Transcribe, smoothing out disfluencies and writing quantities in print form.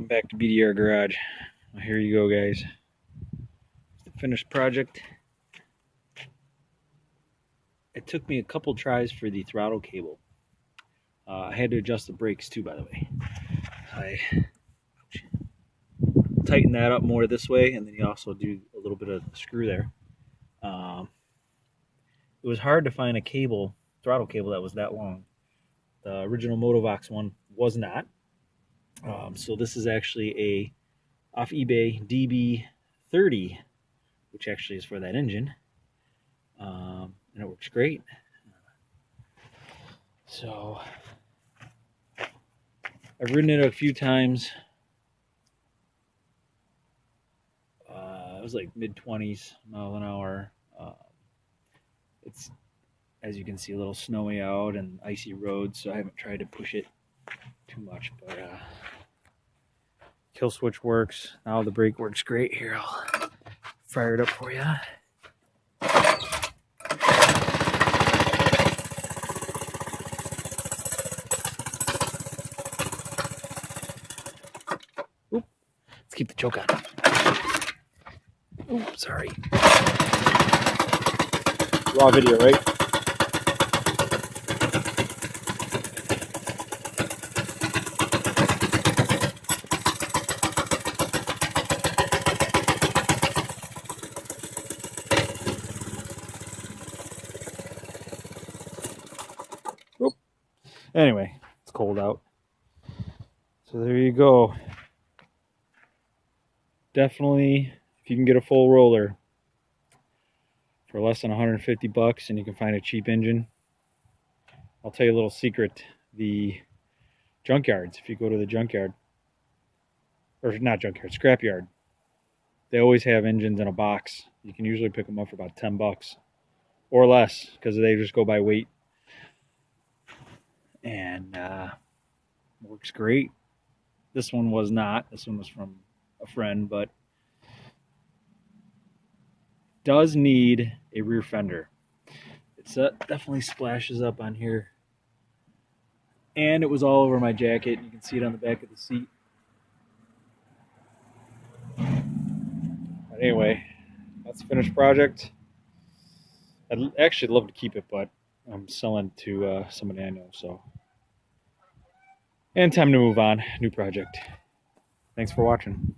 Welcome back to BDR Garage. Well, here you go, guys. It's the finished project. It took me a couple tries for the throttle cable. I had to adjust the brakes too, by the way. I tighten that up more this way, and then you also do a little bit of screw there. It was hard to find a cable, throttle cable that was that long. The original Motovox one was not. So this is actually a off eBay DB30, which actually is for that engine, and it works great. So I've ridden it a few times. It was like mid-20s miles an hour. It's, as you can see, a little snowy out and icy roads, so I haven't tried to push it too much, but kill switch works. Now the brake works great. Here, I'll fire it up for you. Oop, let's keep the choke on. Oop, sorry. Raw video, right? Oop. Anyway, it's cold out. So there you go. Definitely, if you can get a full roller for less than 150 bucks and you can find a cheap engine, I'll tell you a little secret. The junkyards, if you go to the junkyard, or not junkyard, scrapyard, they always have engines in a box. You can usually pick them up for about 10 bucks or less because they just go by weight. And works great. This one was not. This one was from a friend, but does need a rear fender. It's definitely splashes up on here, and it was all over my jacket. You can see it on the back of the seat. But anyway, that's the finished project. I'd actually love to keep it, but I'm selling to somebody I know, so. And time to move on. New project. Thanks for watching.